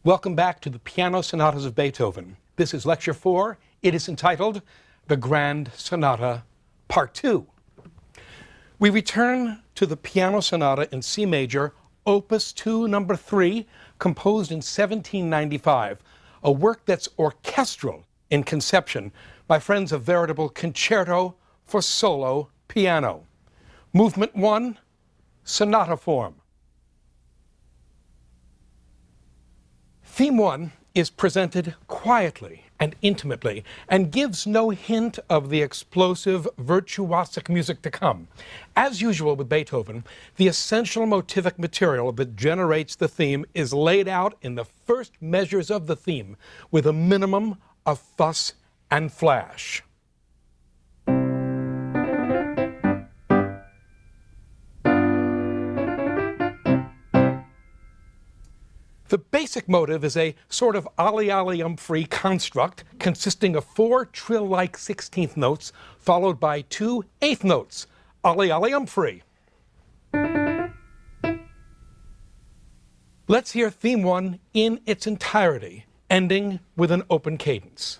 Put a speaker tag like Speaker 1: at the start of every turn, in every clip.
Speaker 1: Welcome back to the Piano Sonatas of Beethoven. This is Lecture 4. It is entitled The Grand Sonata, Part 2. We return to the Piano Sonata in C major, Opus 2, Number 3, composed in 1795, a work that's orchestral in conception by friends, a veritable concerto for solo piano. Movement 1, sonata form. Theme 1 is presented quietly and intimately and gives no hint of the explosive, virtuosic music to come. As usual with Beethoven, the essential motivic material that generates the theme is laid out in the first measures of the theme with a minimum of fuss and flash. The basic motive is a sort of allium-free construct consisting of 4 trill-like 16th notes followed by 2 eighth notes, allium-free. Let's hear theme 1 in its entirety, ending with an open cadence.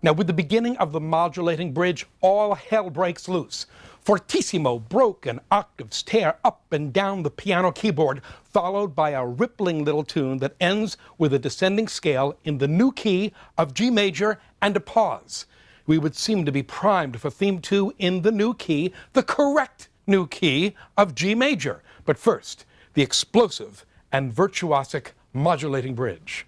Speaker 1: Now, with the beginning of the modulating bridge, all hell breaks loose. Fortissimo, broken octaves tear up and down the piano keyboard, followed by a rippling little tune that ends with a descending scale in the new key of G major and a pause. We would seem to be primed for theme 2 in the new key, the correct new key of G major. But first, the explosive and virtuosic modulating bridge.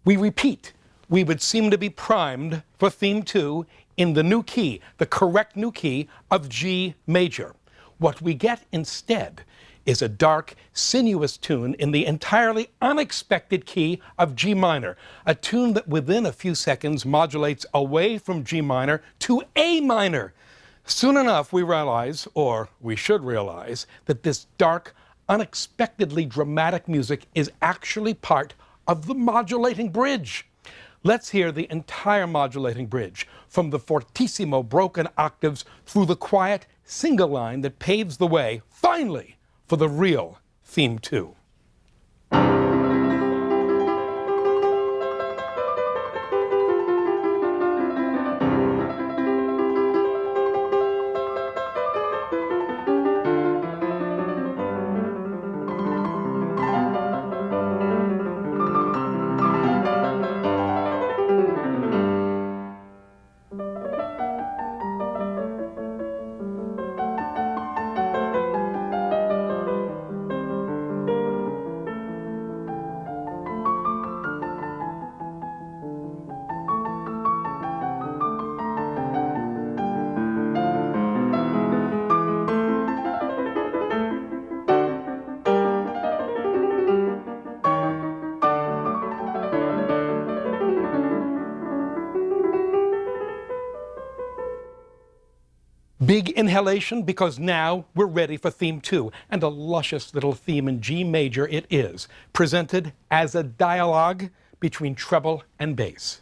Speaker 1: We repeat, we would seem to be primed for theme 2 in the new key, the correct new key of G major. What we get instead is a dark, sinuous tune in the entirely unexpected key of G minor, a tune that within a few seconds modulates away from G minor to A minor. Soon enough we realize, or we should realize, that this dark, unexpectedly dramatic music is actually part of the modulating bridge. Let's hear the entire modulating bridge, from the fortissimo broken octaves through the quiet single line that paves the way, finally, for the real theme 2. Big inhalation, because now we're ready for theme 2, and a luscious little theme in G major it is, presented as a dialogue between treble and bass.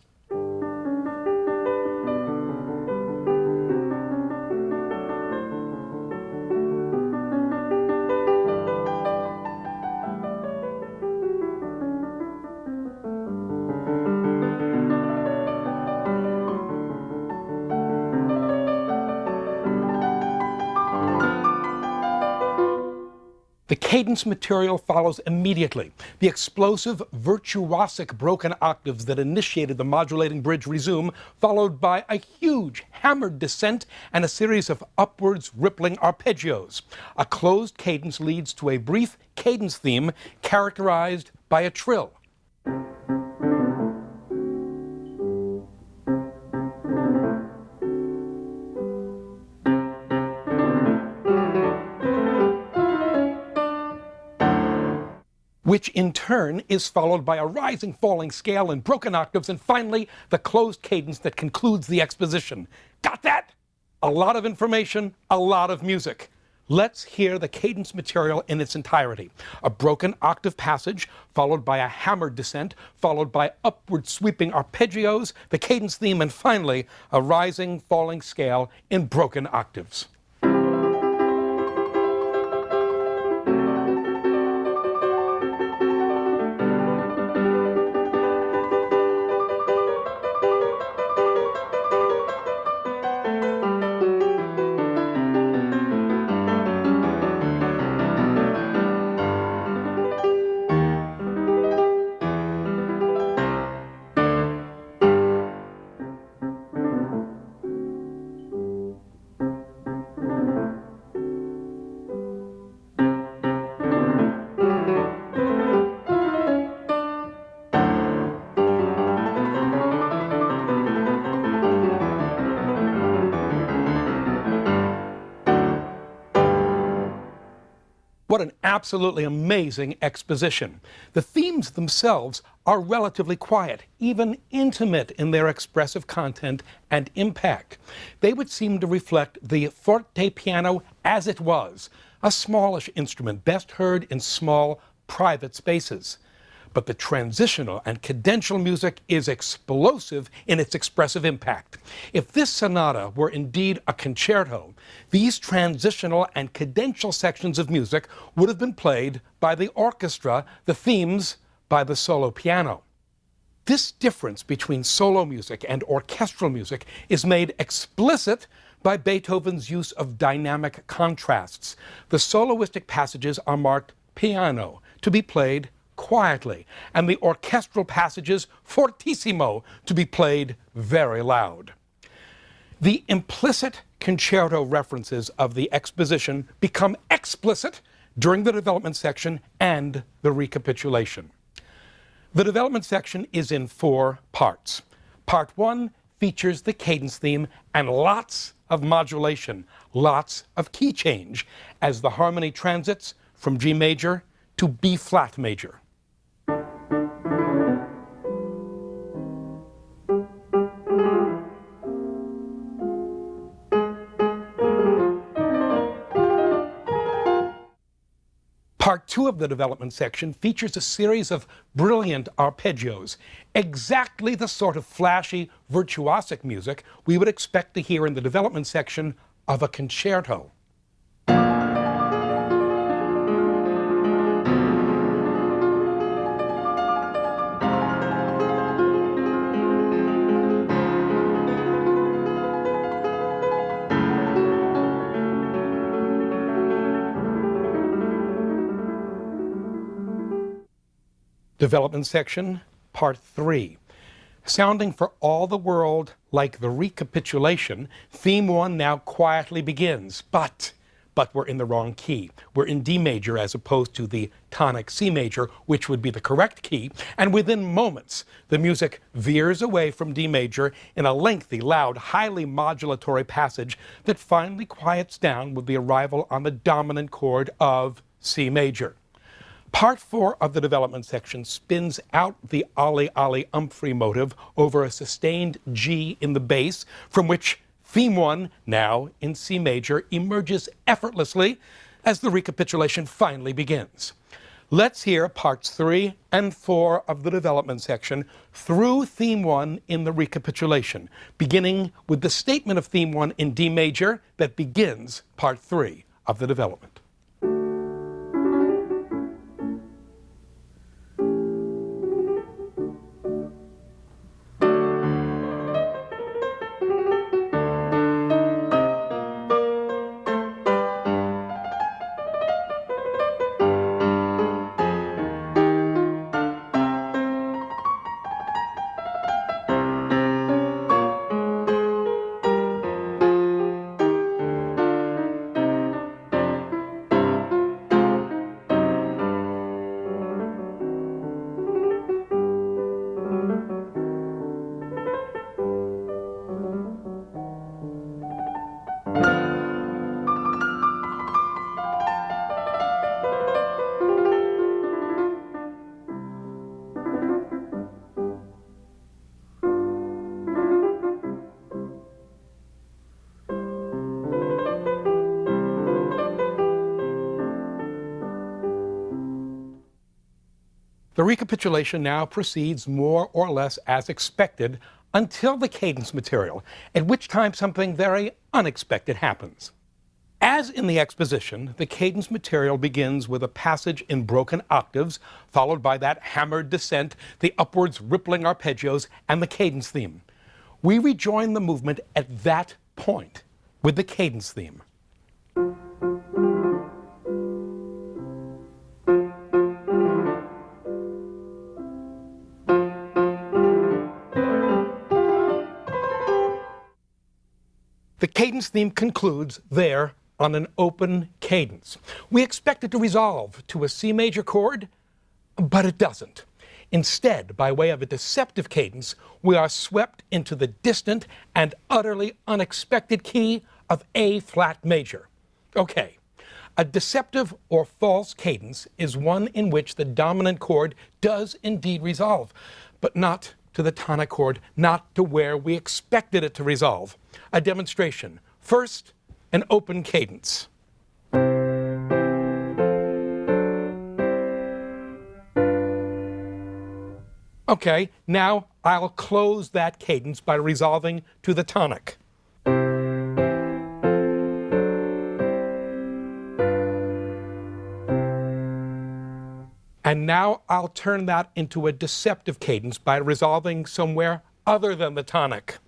Speaker 1: The cadence material follows immediately. The explosive, virtuosic broken octaves that initiated the modulating bridge resume, followed by a huge hammered descent and a series of upwards rippling arpeggios. A closed cadence leads to a brief cadence theme characterized by a trill. which in turn is followed by a rising falling scale in broken octaves, and finally the closed cadence that concludes the exposition. Got that? A lot of information, a lot of music. Let's hear the cadence material in its entirety. A broken octave passage, followed by a hammered descent, followed by upward sweeping arpeggios, the cadence theme, and finally a rising falling scale in broken octaves. What an absolutely amazing exposition. The themes themselves are relatively quiet, even intimate in their expressive content and impact. They would seem to reflect the forte piano as it was, a smallish instrument best heard in small, private spaces. But the transitional and cadential music is explosive in its expressive impact. If this sonata were indeed a concerto, these transitional and cadential sections of music would have been played by the orchestra, the themes by the solo piano. This difference between solo music and orchestral music is made explicit by Beethoven's use of dynamic contrasts. The soloistic passages are marked piano, to be played quietly, and the orchestral passages fortissimo, to be played very loud. The implicit concerto references of the exposition become explicit during the development section and the recapitulation. The development section is in 4 parts. Part 1 features the cadence theme and lots of modulation, lots of key change, as the harmony transits from G major to B flat major. Part 2 of the development section features a series of brilliant arpeggios, exactly the sort of flashy, virtuosic music we would expect to hear in the development section of a concerto. Development section, part 3. Sounding for all the world like the recapitulation, theme 1 now quietly begins, but we're in the wrong key. We're in D major as opposed to the tonic C major, which would be the correct key, and within moments, the music veers away from D major in a lengthy, loud, highly modulatory passage that finally quiets down with the arrival on the dominant chord of C major. Part 4 of the development section spins out the Ollie Ollie Humphrey motive over a sustained G in the bass, from which theme 1, now in C major, emerges effortlessly as the recapitulation finally begins. Let's hear parts 3 and 4 of the development section through theme 1 in the recapitulation, beginning with the statement of theme 1 in D major that begins part 3 of the development. The recapitulation now proceeds more or less as expected until the cadence material, at which time something very unexpected happens. As in the exposition, the cadence material begins with a passage in broken octaves, followed by that hammered descent, the upwards rippling arpeggios, and the cadence theme. We rejoin the movement at that point with the cadence theme. The cadence theme concludes there on an open cadence. We expect it to resolve to a C major chord, but it doesn't. Instead, by way of a deceptive cadence, we are swept into the distant and utterly unexpected key of A flat major. Okay, a deceptive or false cadence is one in which the dominant chord does indeed resolve, but not to the tonic chord, not to where we expected it to resolve. A demonstration. First, an open cadence. Okay, now I'll close that cadence by resolving to the tonic. And now I'll turn that into a deceptive cadence by resolving somewhere other than the tonic.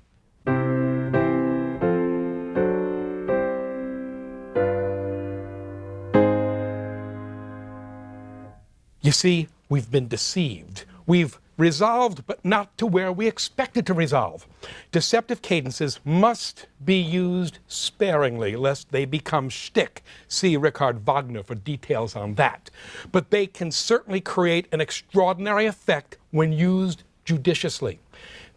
Speaker 1: You see, we've been deceived. We've resolved, but not to where we expected to resolve. Deceptive cadences must be used sparingly, lest they become shtick. See Richard Wagner for details on that. But they can certainly create an extraordinary effect when used judiciously.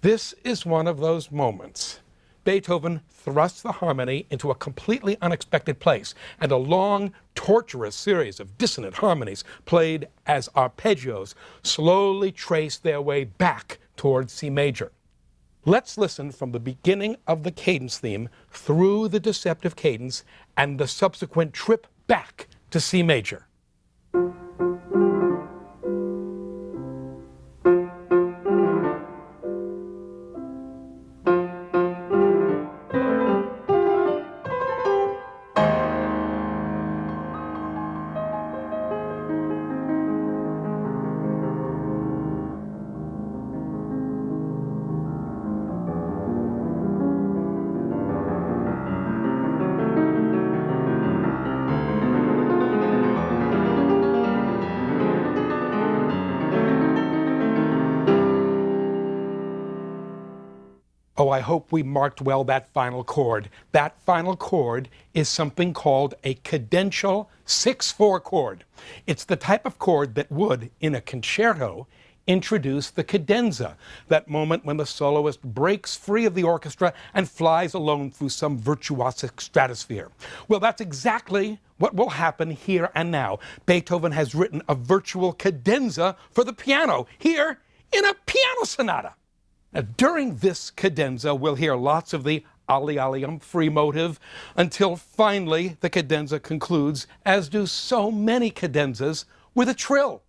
Speaker 1: This is one of those moments. Beethoven thrusts the harmony into a completely unexpected place, and a long, tortuous series of dissonant harmonies played as arpeggios slowly trace their way back towards C major. Let's listen from the beginning of the cadence theme through the deceptive cadence and the subsequent trip back to C major. Oh, I hope we marked well that final chord. That final chord is something called a cadential 6/4 chord. It's the type of chord that would, in a concerto, introduce the cadenza, that moment when the soloist breaks free of the orchestra and flies alone through some virtuosic stratosphere. Well, that's exactly what will happen here and now. Beethoven has written a virtual cadenza for the piano, here in a piano sonata. Now, during this cadenza, we'll hear lots of the Alli Alli free motive until finally the cadenza concludes, as do so many cadenzas, with a trill.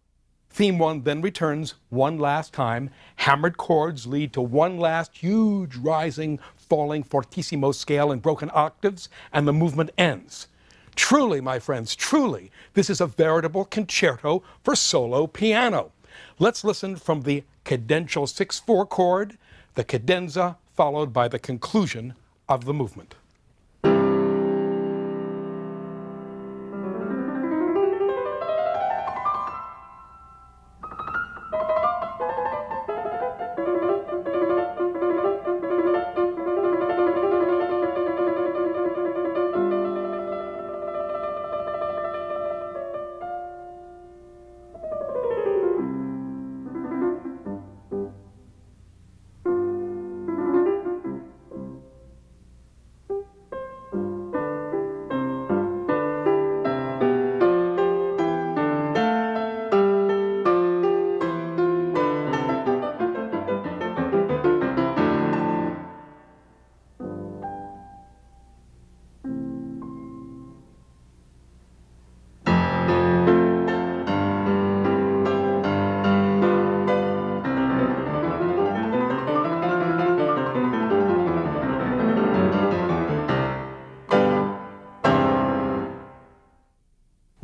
Speaker 1: Theme 1 then returns one last time. Hammered chords lead to one last huge rising, falling fortissimo scale in broken octaves, and the movement ends. Truly, my friends, truly, this is a veritable concerto for solo piano. Let's listen from the cadential 6/4 chord, the cadenza, followed by the conclusion of the movement.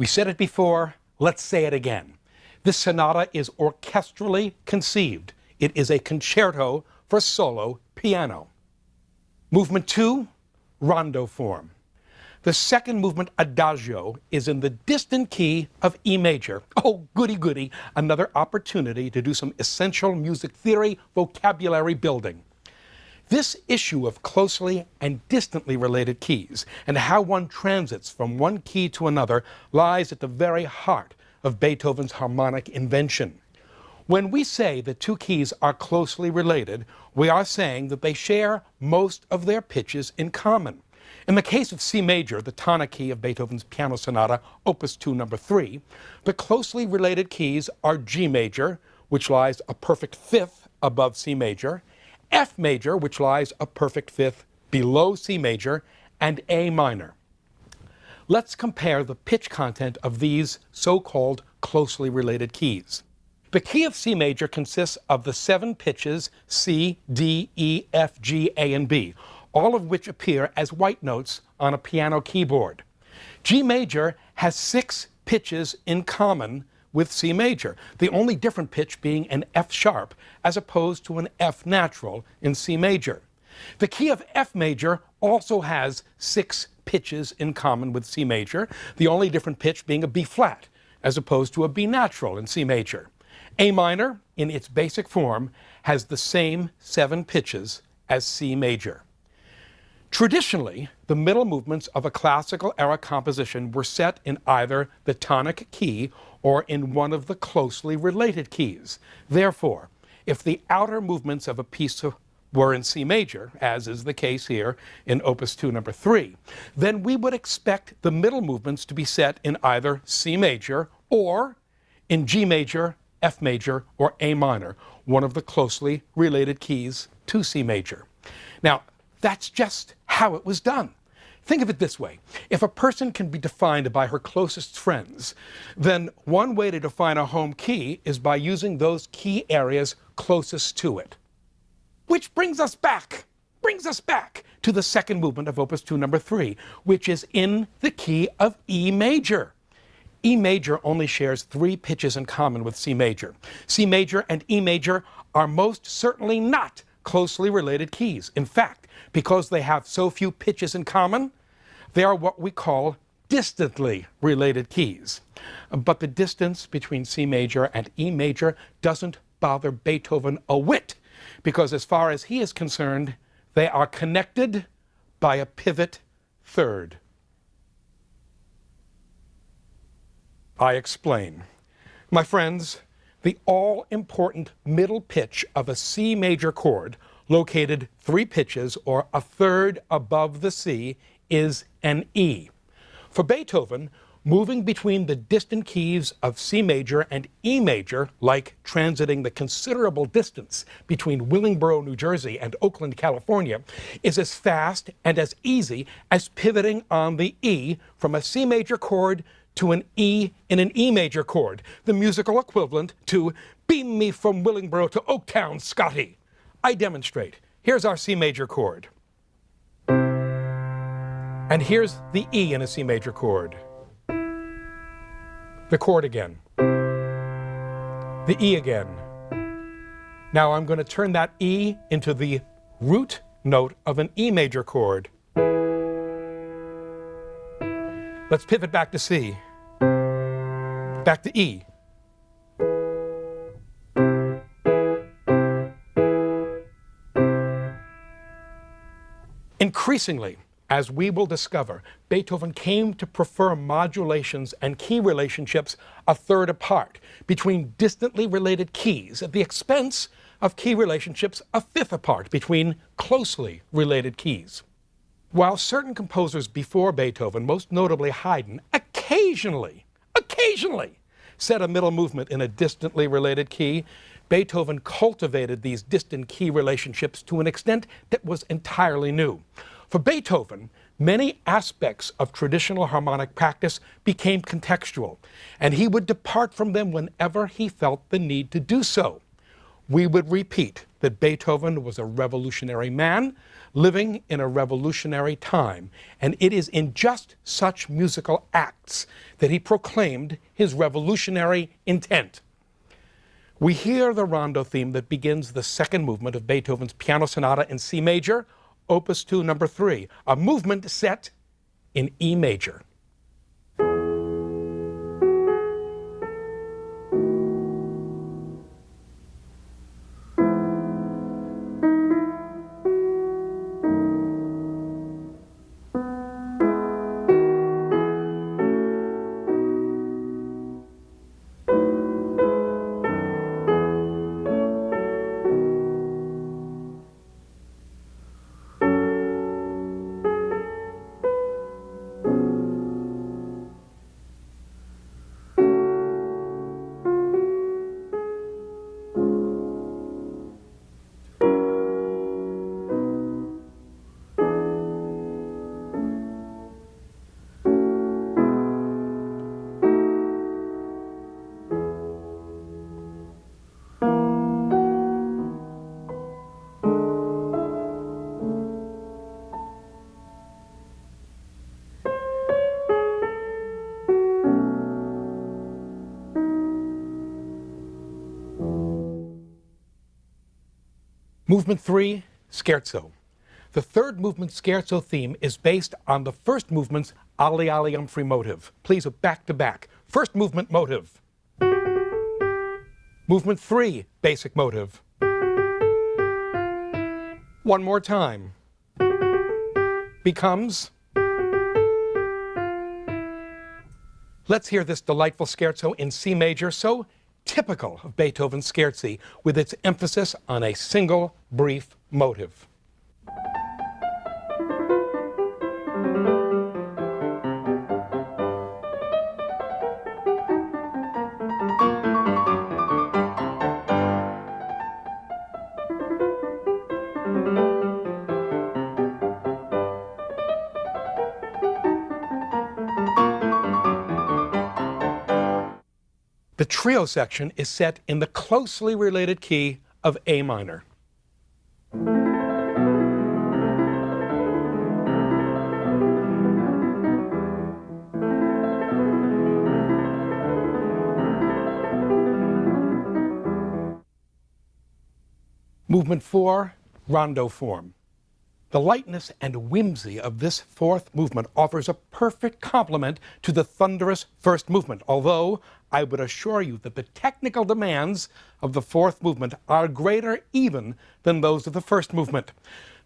Speaker 1: We said it before, let's say it again. This sonata is orchestrally conceived. It is a concerto for solo piano. Movement 2, rondo form. The second movement, adagio, is in the distant key of E major. Oh, goody goody, another opportunity to do some essential music theory vocabulary building. This issue of closely and distantly related keys and how one transits from one key to another lies at the very heart of Beethoven's harmonic invention. When we say that two keys are closely related, we are saying that they share most of their pitches in common. In the case of C major, the tonic key of Beethoven's Piano Sonata, Opus 2, number 3, the closely related keys are G major, which lies a perfect fifth above C major, F major, which lies a perfect fifth below C major, and A minor. Let's compare the pitch content of these so-called closely related keys. The key of C major consists of the 7 pitches C, D, E, F, G, A, and B, all of which appear as white notes on a piano keyboard. G major has 6 pitches in common with C major, the only different pitch being an F sharp as opposed to an F natural in C major. The key of F major also has 6 pitches in common with C major, the only different pitch being a B flat as opposed to a B natural in C major. A minor, in its basic form, has the same 7 pitches as C major. Traditionally, the middle movements of a classical era composition were set in either the tonic key or in one of the closely related keys. Therefore, if the outer movements of a piece were in C major, as is the case here in Opus 2, number 3, then we would expect the middle movements to be set in either C major or in G major, F major, or A minor, one of the closely related keys to C major. Now, that's just how it was done. Think of it this way. If a person can be defined by her closest friends, then one way to define a home key is by using those key areas closest to it. Which brings us back to the second movement of Opus 2, number 3, which is in the key of E major. E major only shares 3 pitches in common with C major. C major and E major are most certainly not closely related keys. In fact, because they have so few pitches in common, they are what we call distantly related keys. But the distance between C major and E major doesn't bother Beethoven a whit, because as far as he is concerned, they are connected by a pivot third. I explain. My friends, the all-important middle pitch of a C major chord, located 3 pitches or a third above the C, is an E. For Beethoven, moving between the distant keys of C major and E major, like transiting the considerable distance between Willingboro, New Jersey and Oakland, California, is as fast and as easy as pivoting on the E from a C major chord to an E in an E major chord, the musical equivalent to "Beam me from Willingboro to Oaktown, Scotty." I demonstrate. Here's our C major chord. And here's the E in a C major chord. The chord again. The E again. Now I'm going to turn that E into the root note of an E major chord. Let's pivot back to C. Back to E. Increasingly, as we will discover, Beethoven came to prefer modulations and key relationships a third apart between distantly related keys at the expense of key relationships a fifth apart between closely related keys. While certain composers before Beethoven, most notably Haydn, occasionally set a middle movement in a distantly related key, Beethoven cultivated these distant key relationships to an extent that was entirely new. For Beethoven, many aspects of traditional harmonic practice became contextual, and he would depart from them whenever he felt the need to do so. we would repeat that Beethoven was a revolutionary man living in a revolutionary time. And it is in just such musical acts that he proclaimed his revolutionary intent. We hear the rondo theme that begins the second movement of Beethoven's Piano Sonata in C major, Opus 2, number 3, a movement set in E major. Movement 3, Scherzo. The third movement scherzo theme is based on the first movement's Ali Ali Humphrey motive. Please, back to back. First movement motive. Movement 3, basic motive. One more time. Becomes. Let's hear this delightful scherzo in C major, so typical of Beethoven's scherzi, with its emphasis on a single brief motive. The trio section is set in the closely related key of A minor. Movement 4, rondo form. The lightness and whimsy of this fourth movement offers a perfect complement to the thunderous first movement, although I would assure you that the technical demands of the fourth movement are greater even than those of the first movement.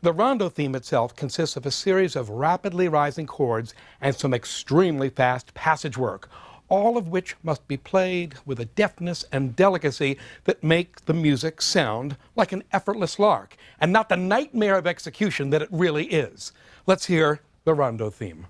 Speaker 1: The rondo theme itself consists of a series of rapidly rising chords and some extremely fast passage work, all of which must be played with a deftness and delicacy that make the music sound like an effortless lark, and not the nightmare of execution that it really is. Let's hear the rondo theme.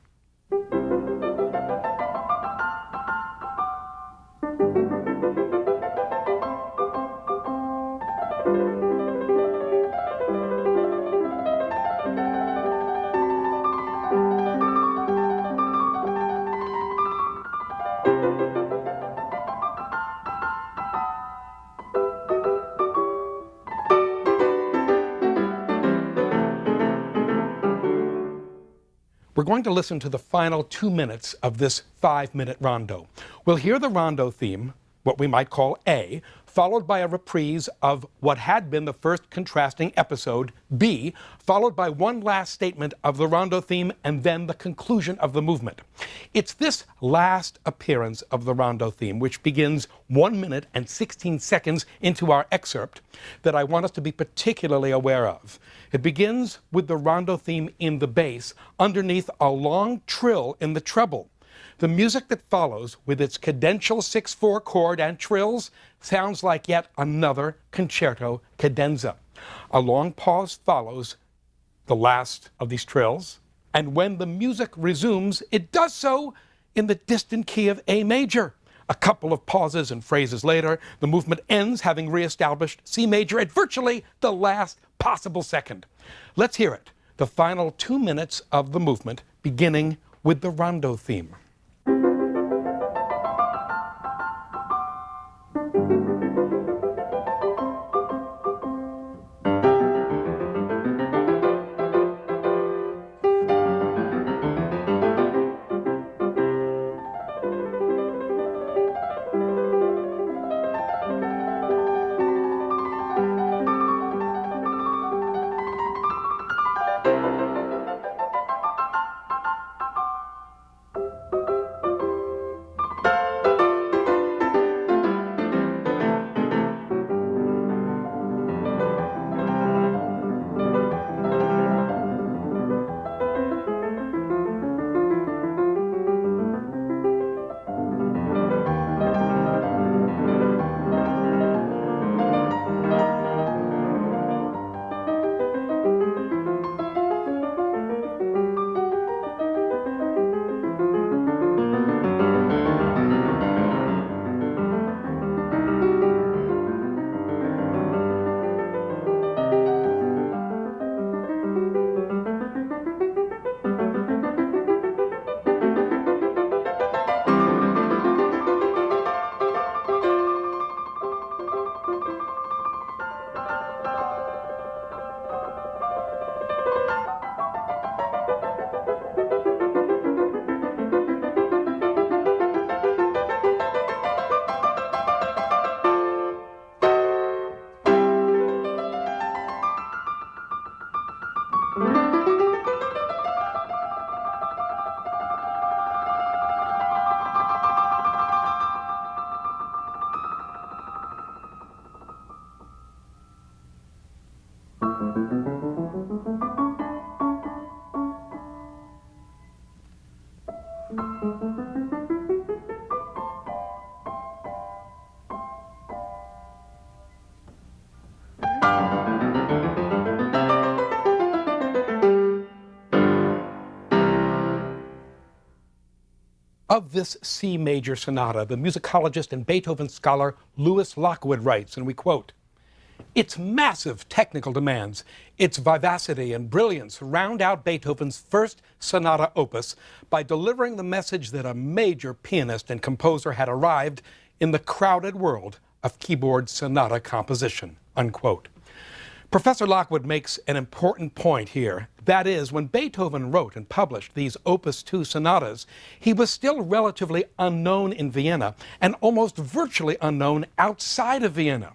Speaker 1: We're going to listen to the final 2 minutes of this 5-minute rondo. We'll hear the rondo theme, what we might call A, followed by a reprise of what had been the first contrasting episode, B, followed by one last statement of the rondo theme, and then the conclusion of the movement. It's this last appearance of the rondo theme, which begins 1 minute and 16 seconds into our excerpt, that I want us to be particularly aware of. It begins with the rondo theme in the bass, underneath a long trill in the treble. The music that follows, with its cadential 6/4 chord and trills, sounds like yet another concerto cadenza. A long pause follows the last of these trills, and when the music resumes, it does so in the distant key of A major. A couple of pauses and phrases later, the movement ends, having reestablished C major at virtually the last possible second. Let's hear it, the final 2 minutes of the movement, beginning with the rondo theme. Of this C major sonata, the musicologist and Beethoven scholar Louis Lockwood writes, and we quote, "Its massive technical demands, its vivacity and brilliance round out Beethoven's first sonata opus by delivering the message that a major pianist and composer had arrived in the crowded world of keyboard sonata composition," unquote. Professor Lockwood makes an important point here. That is, when Beethoven wrote and published these Opus 2 sonatas, he was still relatively unknown in Vienna and almost virtually unknown outside of Vienna.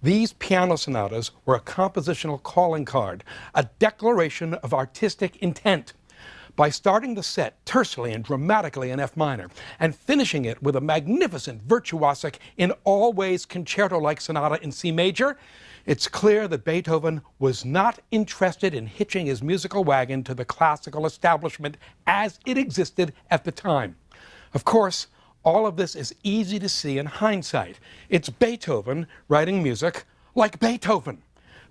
Speaker 1: These piano sonatas were a compositional calling card, a declaration of artistic intent. By starting the set tersely and dramatically in F minor and finishing it with a magnificent virtuosic, in all ways concerto-like sonata in C major, it's clear that Beethoven was not interested in hitching his musical wagon to the classical establishment as it existed at the time. Of course, all of this is easy to see in hindsight. It's Beethoven writing music like Beethoven.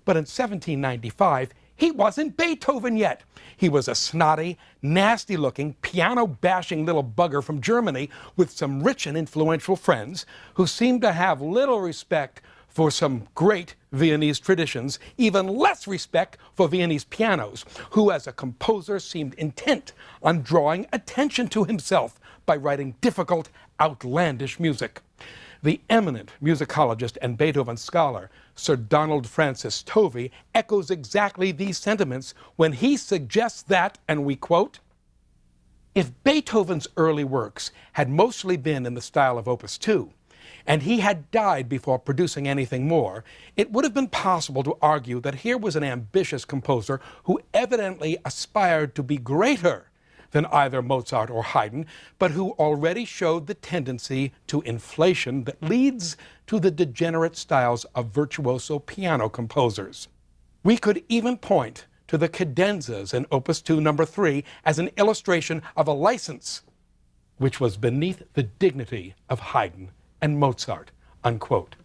Speaker 1: But in 1795, he wasn't Beethoven yet. He was a snotty, nasty-looking, piano-bashing little bugger from Germany with some rich and influential friends who seemed to have little respect for some great Viennese traditions, even less respect for Viennese pianos, who as a composer seemed intent on drawing attention to himself by writing difficult, outlandish music. The eminent musicologist and Beethoven scholar, Sir Donald Francis Tovey, echoes exactly these sentiments when he suggests that, and we quote, "If Beethoven's early works had mostly been in the style of Opus 2, and he had died before producing anything more, it would have been possible to argue that here was an ambitious composer who evidently aspired to be greater than either Mozart or Haydn, but who already showed the tendency to inflation that leads to the degenerate styles of virtuoso piano composers." We could even point to the cadenzas in Opus 2 number 3 as an illustration of a license which was beneath the dignity of Haydn and Mozart, unquote.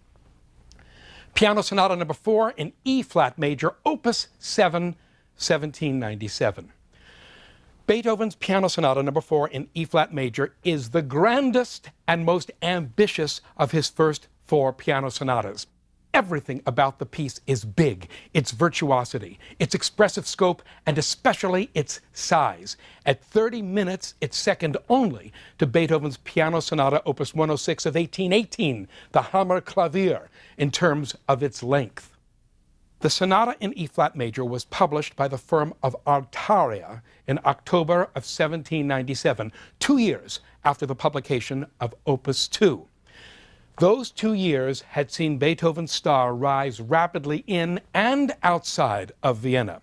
Speaker 1: Piano Sonata number 4 in E-flat major, Opus 7, 1797. Beethoven's Piano Sonata number 4 in E-flat major is the grandest and most ambitious of his first 4 piano sonatas. Everything about the piece is big, its virtuosity, its expressive scope, and especially its size. At 30 minutes, it's second only to Beethoven's Piano Sonata Opus 106 of 1818, the Hammerklavier, in terms of its length. The sonata in E-flat major was published by the firm of Artaria in October of 1797, 2 years after the publication of Opus 2. Those 2 years had seen Beethoven's star rise rapidly in and outside of Vienna.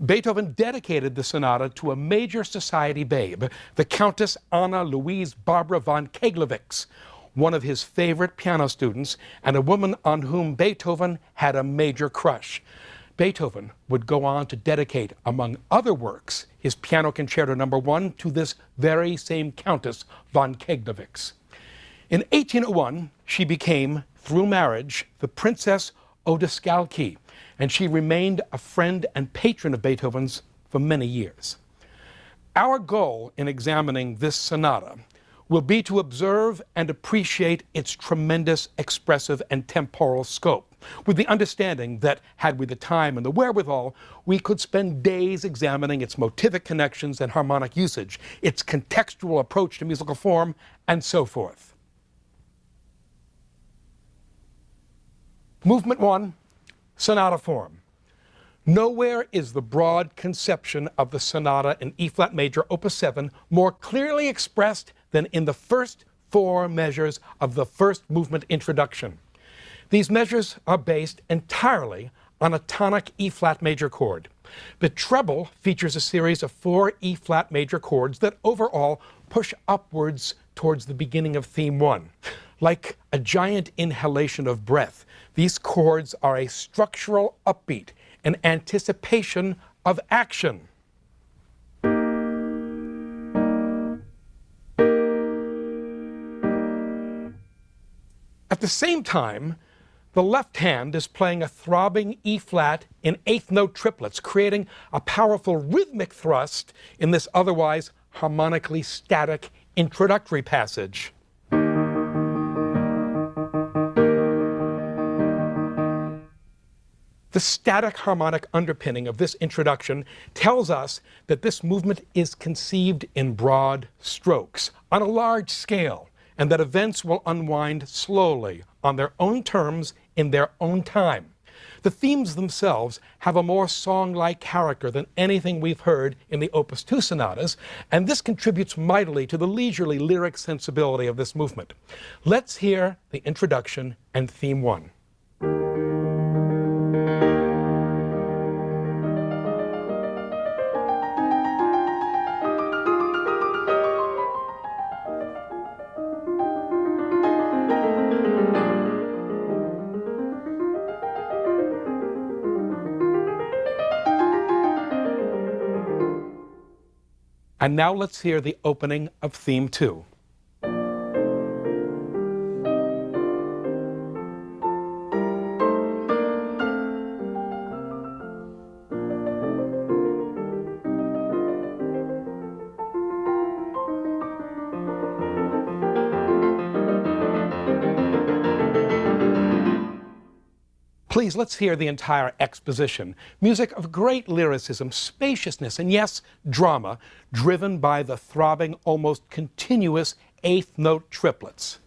Speaker 1: Beethoven dedicated the sonata to a major society babe, the Countess Anna Louise Barbara von Keglowitz, one of his favorite piano students and a woman on whom Beethoven had a major crush. Beethoven would go on to dedicate, among other works, his Piano Concerto No. 1 to this very same Countess von Keglowitz. In 1801, she became, through marriage, the Princess Odescalchi, and she remained a friend and patron of Beethoven's for many years. Our goal in examining this sonata will be to observe and appreciate its tremendous expressive and temporal scope, with the understanding that, had we the time and the wherewithal, we could spend days examining its motivic connections and harmonic usage, its contextual approach to musical form, and so forth. Movement 1, sonata form. Nowhere is the broad conception of the sonata in E-flat major, Opus 7, more clearly expressed than in the first 4 measures of the first movement introduction. These measures are based entirely on a tonic E-flat major chord. The treble features a series of 4 E-flat major chords that overall push upwards towards the beginning of theme 1. Like a giant inhalation of breath, these chords are a structural upbeat, an anticipation of action. At the same time, the left hand is playing a throbbing E-flat in eighth note triplets, creating a powerful rhythmic thrust in this otherwise harmonically static introductory passage. The static harmonic underpinning of this introduction tells us that this movement is conceived in broad strokes, on a large scale, and that events will unwind slowly, on their own terms, in their own time. The themes themselves have a more song-like character than anything we've heard in the Opus 2 sonatas, and this contributes mightily to the leisurely lyric sensibility of this movement. Let's hear the introduction and theme 1. And now let's hear the opening of theme 2. Please, let's hear the entire exposition. Music of great lyricism, spaciousness, and yes, drama, driven by the throbbing, almost continuous eighth note triplets.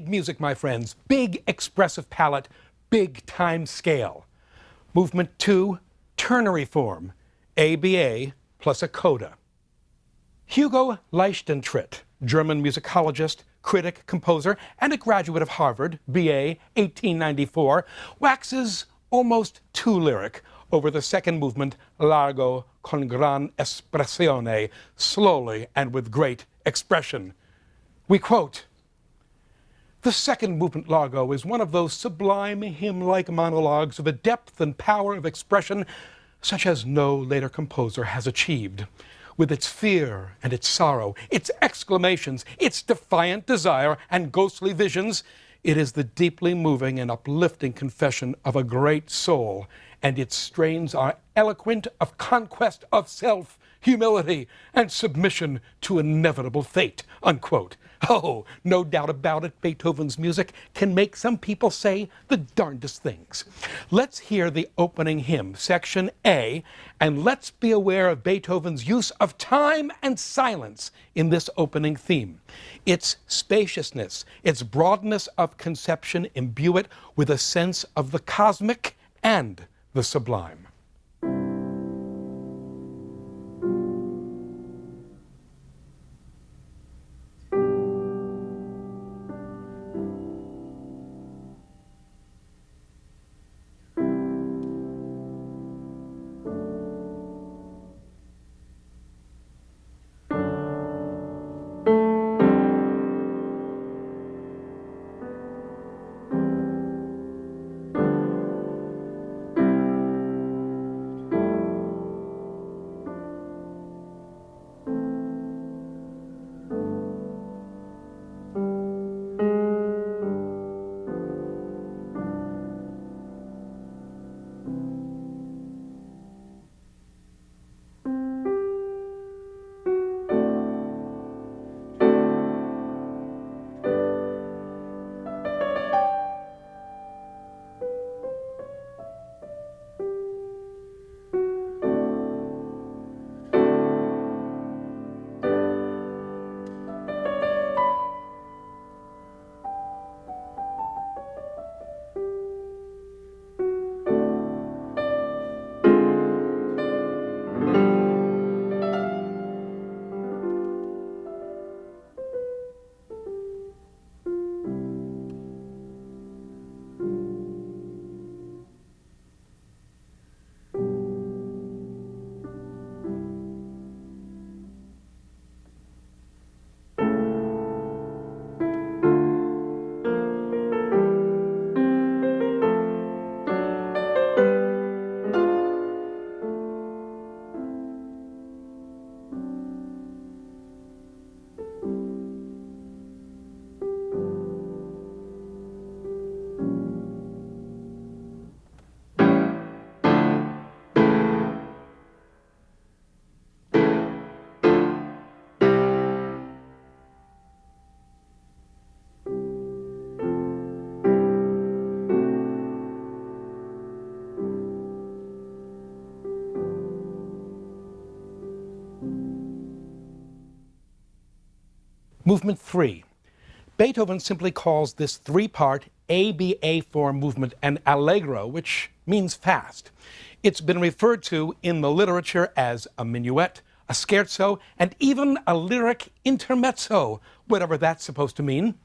Speaker 1: Music, my friends, big expressive palette, big time scale. Movement 2, ternary form, ABA plus a coda. Hugo Leichtentritt, German musicologist, critic, composer, and a graduate of Harvard, BA, 1894, waxes almost too lyric over the second movement, largo con gran espressione, slowly and with great expression. We quote, "The second movement largo is one of those sublime hymn-like monologues of a depth and power of expression such as no later composer has achieved. With its fear and its sorrow, its exclamations, its defiant desire and ghostly visions, it is the deeply moving and uplifting confession of a great soul, and its strains are eloquent of conquest of self, humility, and submission to inevitable fate," unquote. Oh, no doubt about it, Beethoven's music can make some people say the darndest things. Let's hear the opening hymn, section A, and let's be aware of Beethoven's use of time and silence in this opening theme. Its spaciousness, its broadness of conception imbue it with a sense of the cosmic and the sublime. Movement 3. Beethoven simply calls this three-part ABA form movement an allegro, which means fast. It's been referred to in the literature as a minuet, a scherzo, and even a lyric intermezzo, whatever that's supposed to mean.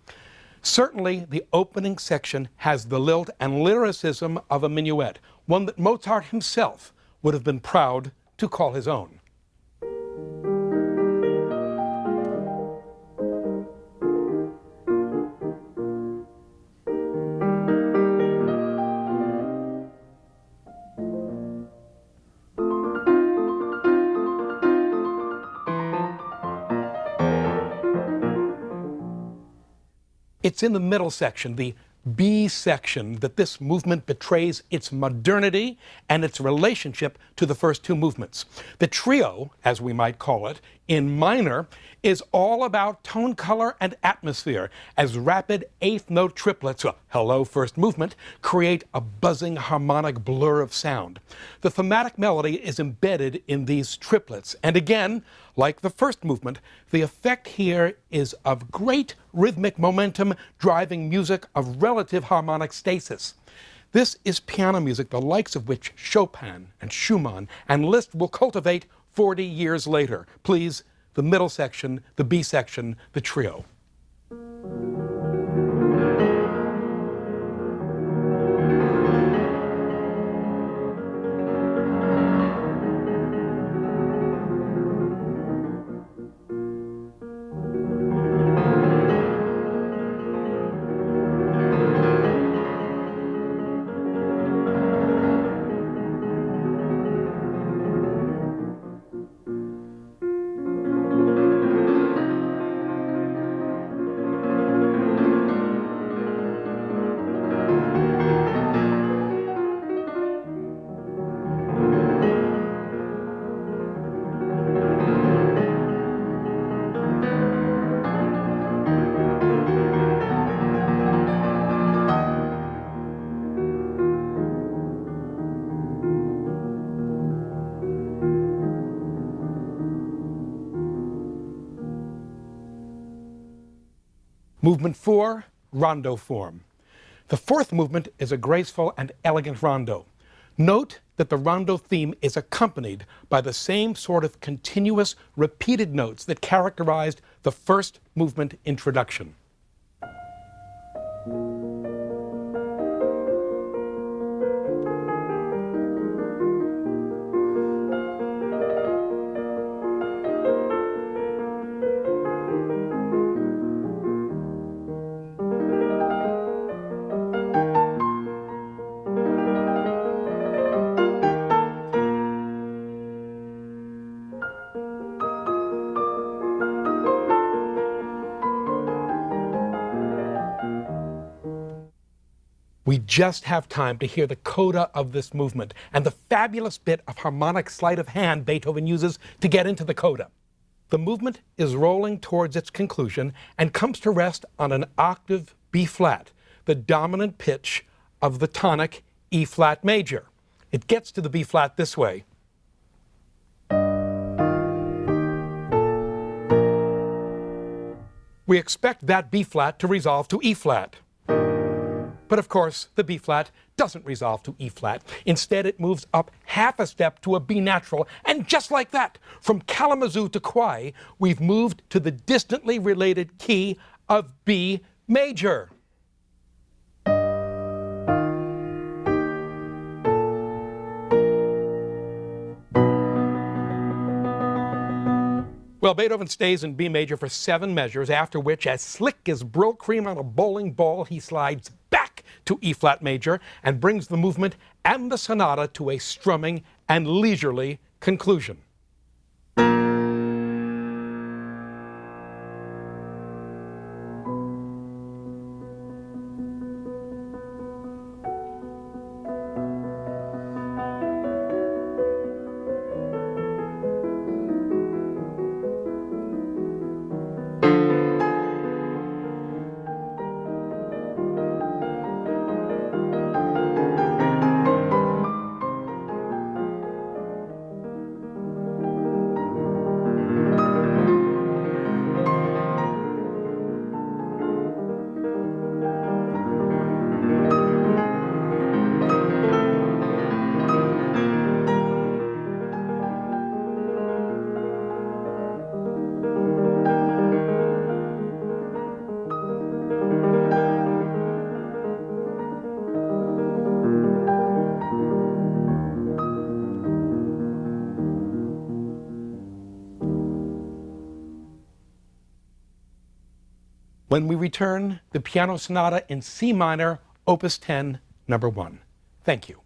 Speaker 1: Certainly, the opening section has the lilt and lyricism of a minuet, one that Mozart himself would have been proud to call his own. It's in the middle section, the B section, that this movement betrays its modernity and its relationship to the first two movements. The trio, as we might call it, in minor, is all about tone color and atmosphere, as rapid eighth note triplets, hello first movement, create a buzzing harmonic blur of sound. The thematic melody is embedded in these triplets, and again, like the first movement, the effect here is of great rhythmic momentum driving music of relative harmonic stasis. This is piano music the likes of which Chopin and Schumann and Liszt will cultivate 40 years later. Please, the middle section, the B section, the trio. Movement 4, rondo form. The fourth movement is a graceful and elegant rondo. Note that the rondo theme is accompanied by the same sort of continuous, repeated notes that characterized the first movement introduction. We just have time to hear the coda of this movement and the fabulous bit of harmonic sleight of hand Beethoven uses to get into the coda. The movement is rolling towards its conclusion and comes to rest on an octave B flat, the dominant pitch of the tonic E flat major. It gets to the B flat this way. We expect that B flat to resolve to E flat. But of course, the B flat doesn't resolve to E flat. Instead, it moves up half a step to a B natural. And just like that, from Kalamazoo to Kauai, we've moved to the distantly related key of B major. Well, Beethoven stays in B major for 7 measures, after which, as slick as Brill cream on a bowling ball, he slides back to E flat major and brings the movement and the sonata to a strumming and leisurely conclusion. When we return, the Piano Sonata in C minor, Opus 10, number 1. Thank you.